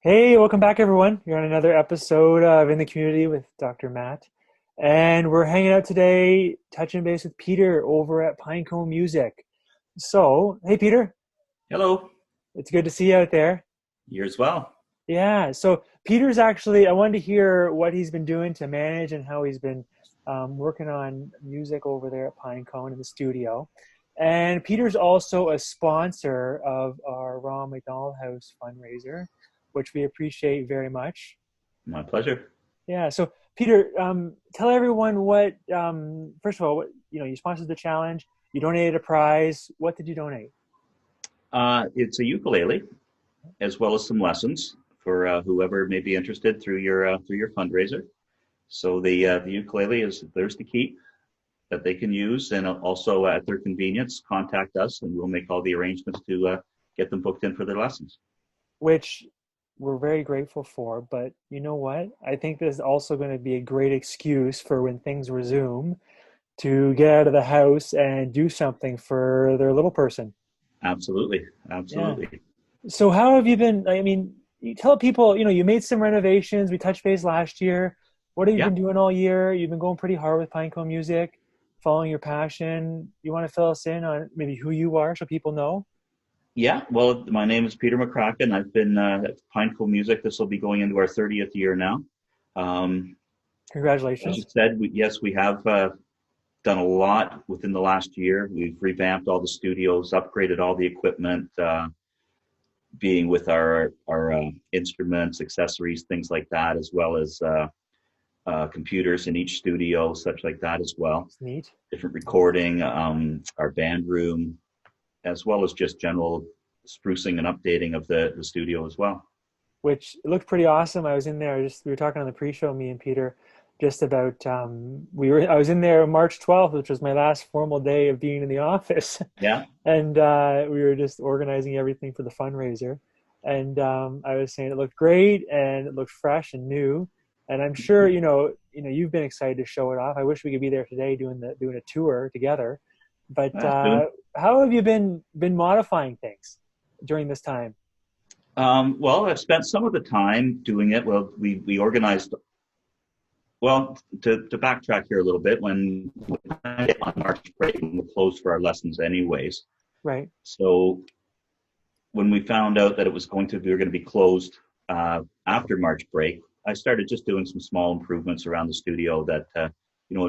Hey, welcome back, everyone. You're on another episode of In the Community with Dr. Matt. And we're hanging out today, touching base with Peter over at Pinecone Music. So, hey, Peter, Hello, it's good to see you out there. you as well. Yeah, so Peter's actually, I wanted to hear what he's been doing to manage and how he's been working on music over there at Pinecone in the studio. And Peter's also a sponsor of our Ronald McDonald House fundraiser, which we appreciate very much. My pleasure. Yeah. So, Peter, tell everyone what. First of all, what you sponsored the challenge. You donated a prize. What did you donate? It's a ukulele as well as some lessons for whoever may be interested through your fundraiser. So the ukulele is theirs to keep that they can use, and also at their convenience, contact us and we'll make all the arrangements to get them booked in for their lessons. Which we're very grateful for. But you know what? I think this is also going to be a great excuse for when things resume to get out of the house and do something for their little person. Absolutely, Yeah. absolutely. So, how have you been? I mean, you tell people. You made some renovations. We touched base last year. What have you Yeah, been doing all year? You've been going pretty hard with Pinecone Music, following your passion. You want to fill us in on maybe who you are so people know? yeah. Well, my name is Peter McCracken. I've been at Pinecone Music. This will be going into our 30th year now. Um, as you Congratulations. said, yes, we have done a lot within the last year. We've revamped all the studios, upgraded all the equipment, being with our instruments, accessories, things like that, as well as computers in each studio, such like that as well. It's neat. Different recording, our band room, as well as just general sprucing and updating of the studio as well. Which looked pretty awesome. I was in there. Just we were talking on the pre-show, me and Peter, just about we were. I was in there March 12th, which was my last formal day of being in the office, Yeah, and we were just organizing everything for the fundraiser. And I was saying it looked great and it looked fresh and new. And I'm sure you've been excited to show it off. I wish we could be there today doing a tour together. But soon. how have you been modifying things during this time? Well, I've spent some of the time doing it. Well, we organized. Well, to backtrack here a little bit, when on March break, we were closed for our lessons anyways. Right. So when we found out that we were going to be closed after March break, I started just doing some small improvements around the studio that have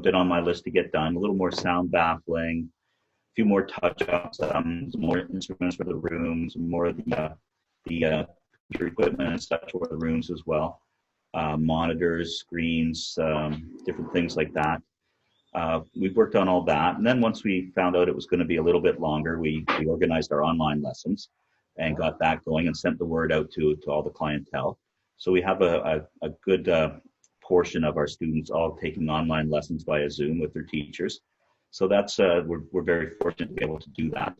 been on my list to get done. A little more sound baffling, a few more touch-ups, some more instruments for the rooms, more of the computer equipment and such for the rooms as well. Monitors, screens, different things like that. We've worked on all that, and then once we found out it was going to be a little bit longer, we organized our online lessons and got that going and sent the word out to all the clientele. So we have a good portion of our students all taking online lessons via Zoom with their teachers. So that's we're very fortunate to be able to do that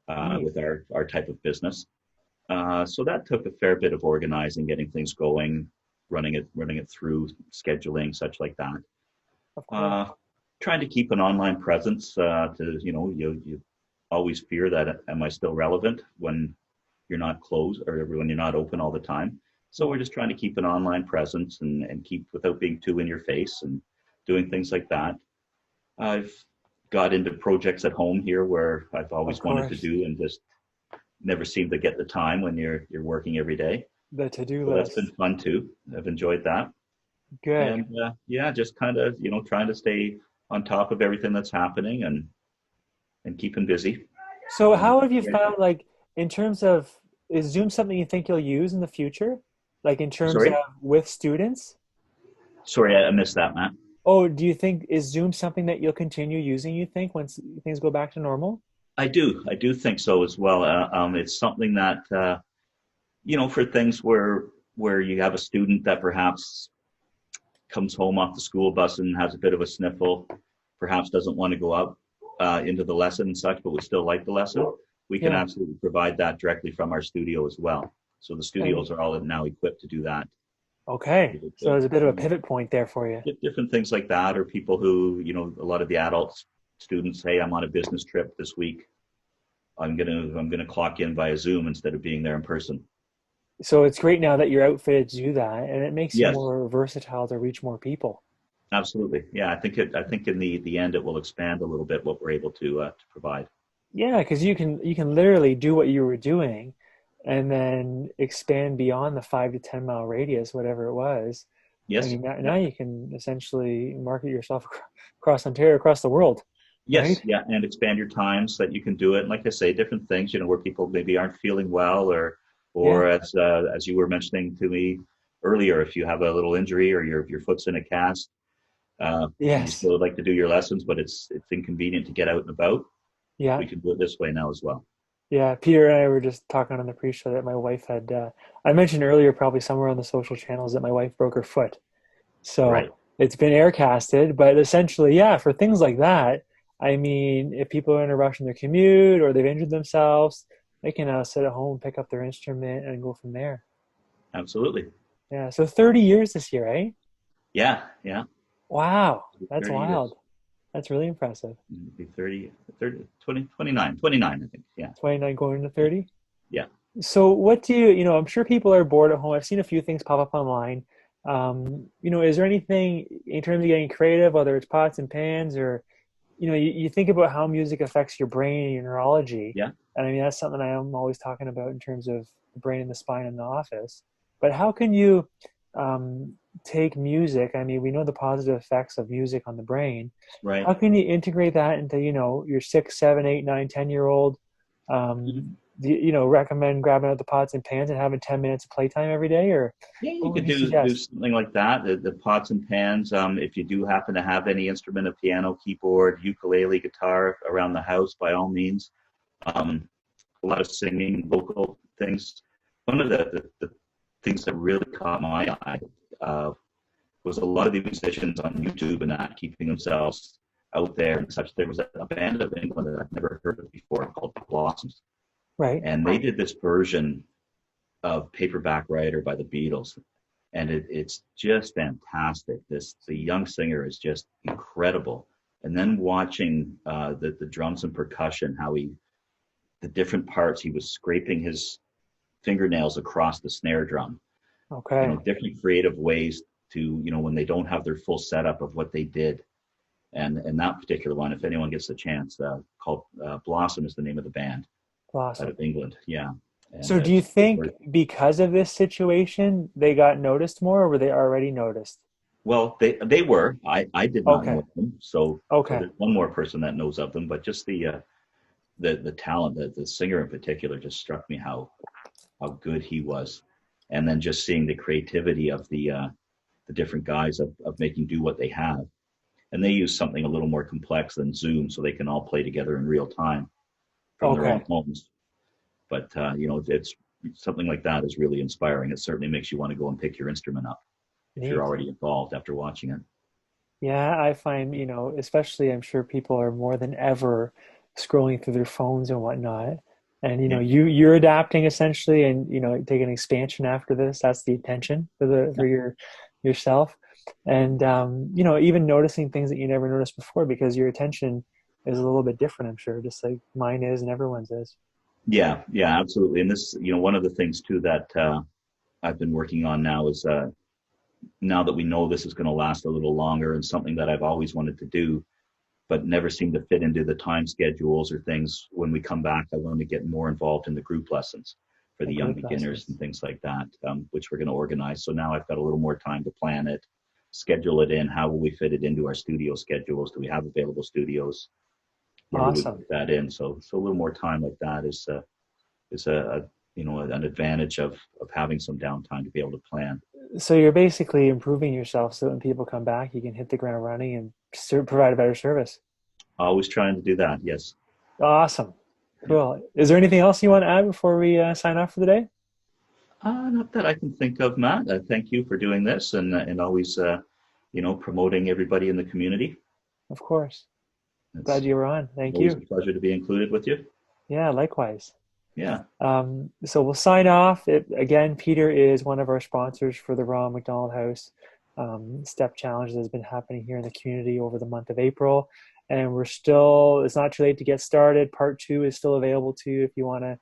Neat. with our type of business. So that took a fair bit of organizing, getting things going, running it through, scheduling, such like that. Of course. Uh, Trying to keep an online presence to you always fear that am I still relevant when you're not closed or when you're not open all the time. So we're just trying to keep an online presence and keep without being too in your face and doing things like that. I've got into projects at home here where I've Of always wanted to course. do and just never seem to get the time when you're working every day. The to-do So that's been list. fun too. I've enjoyed that. Good. And yeah, just kind of trying to stay on top of everything that's happening and keeping busy. So And how have you found, like, in terms of, is Zoom something you think you'll use in the future? Like in terms of sorry, with students? sorry, I missed that, Matt. Oh, do you think is Zoom something that you'll continue using, you think, once things go back to normal? I do think so as well. It's something that for things where you have a student that perhaps comes home off the school bus and has a bit of a sniffle, perhaps doesn't want to go out into the lesson and such, but would still like the lesson. We can Yeah. absolutely provide that directly from our studio as well. So the And studios are all now equipped to do that. okay. So there's a bit of a So pivot point there for you. different things like that, or people who, a lot of the adult students, hey, I'm on a business trip this week. I'm gonna clock in via Zoom instead of being there in person. So it's great now that you're outfitted to do that, and it makes you Yes, more versatile to reach more people. absolutely. Yeah, I think in the end it will expand a little bit what we're able to provide. Yeah, because you can literally do what you were doing, and then expand beyond the 5 to 10 mile radius, whatever it was. I Yes. mean, now Yeah. you can essentially market yourself across Ontario, across the world, Yes, right? yeah, and expand your time so that you can do it. And like I say, different things, where people maybe aren't feeling well, Yeah. or as you were mentioning to me earlier, if you have a little injury or your foot's in a cast, and you Yes. still would like to do your lessons, but it's inconvenient to get out and about. Yeah. We can do it this way now as well. Yeah. Peter and I were just talking on the pre-show that my wife had. I mentioned earlier, probably somewhere on the social channels, that my wife broke her foot. So Right. it's been air casted, but essentially, yeah, for things like that, I mean, if people are in a rush in their commute or they've injured themselves, they can sit at home, pick up their instrument, and go from there. Absolutely. Yeah. So 30 years this year, eh? Yeah, yeah. Wow. That's 30 years. wild. That's really impressive. It'd be 30, 30, 20, 29, 29, I think. Yeah. 29 going to 30. Yeah. So what do I'm sure people are bored at home. I've seen a few things pop up online. Is there anything in terms of getting creative, whether it's pots and pans or, you think about how music affects your brain and your neurology. Yeah. And I mean, that's something I am always talking about in terms of the brain and the spine in the office. But how can you um, take music? I mean, we know the positive effects of music on the brain. Right. How can you integrate that into, your 6, 7, 8, 9, 10-year-old? Recommend grabbing out the pots and pans and having 10 minutes of playtime every day, or Yeah, you what would could you do suggest? something like that. The pots and pans. If you do happen to have any instrument, a piano, keyboard, ukulele, guitar around the house, by all means. Um, a lot of singing, vocal things. One of the things that really caught my eye was a lot of the musicians on YouTube and that keeping themselves out there and such. There was a band of England that I've never heard of before called Blossoms, Right. and they did this version of Paperback Writer by the Beatles, and it's just fantastic. The young singer is just incredible, and then watching the drums and percussion, how the different parts he was scraping his fingernails across the snare drum, Okay. different creative ways to when they don't have their full setup of what they did. And that particular one, if anyone gets the chance, called Blossom is the name of the band out Awesome. of England. Yeah, and So do you it's think because of this situation, they got noticed more, or were they already noticed? well, they were. I did not Okay. know them, so Okay. there's one more person that knows of them. But just the talent, the singer in particular, just struck me how good he was, and then just seeing the creativity of the different guys of making do what they have, and they use something a little more complex than Zoom, so they can all play together in real time from their own Okay. homes. But it's something like that is really inspiring. It certainly makes you want to go and pick your instrument up if you're Neat. already involved after watching it. Yeah, I find, especially I'm sure people are more than ever scrolling through their phones and whatnot. And Yeah, you're adapting essentially and taking expansion after this. That's the intention for the yeah, for yourself. And even noticing things that you never noticed before because your attention is a little bit different, I'm sure, just like mine is and everyone's is. yeah, yeah, absolutely. And this, one of the things too that I've been working on now is now that we know this is going to last a little longer, and something that I've always wanted to do but never seem to fit into the time schedules or things. When we come back, I want to get more involved in the group lessons for The the young group beginners lessons. and things like that, which we're going to organize. So now I've got a little more time to plan it, schedule it in. How will we fit it into our studio schedules? Do we have available studios? Where will we Awesome. put that in? So a little more time like that is an advantage of having some downtime to be able to plan. So you're basically improving yourself so when people come back, you can hit the ground running and provide a better service. Always trying to do that. Yes. Awesome. Yeah. Cool. Is there anything else you want to add before we sign off for the day? Not that I can think of, Matt. Thank you for doing this and always, promoting everybody in the community. Of course. Glad It's you were on. Thank always a you. pleasure to be included with you. Yeah, likewise. Yeah. So we'll sign off. Again, Peter is one of our sponsors for the Ronald McDonald House Step Challenge that has been happening here in the community over the month of April. And it's not too late to get started. Part 2 is still available to you if you want to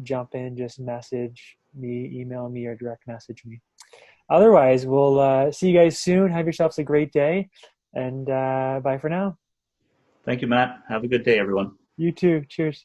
jump in, just message me, email me, or direct message me. Otherwise, we'll see you guys soon. Have yourselves a great day, and bye for now. Thank you, Matt. Have a good day, everyone. You too. Cheers.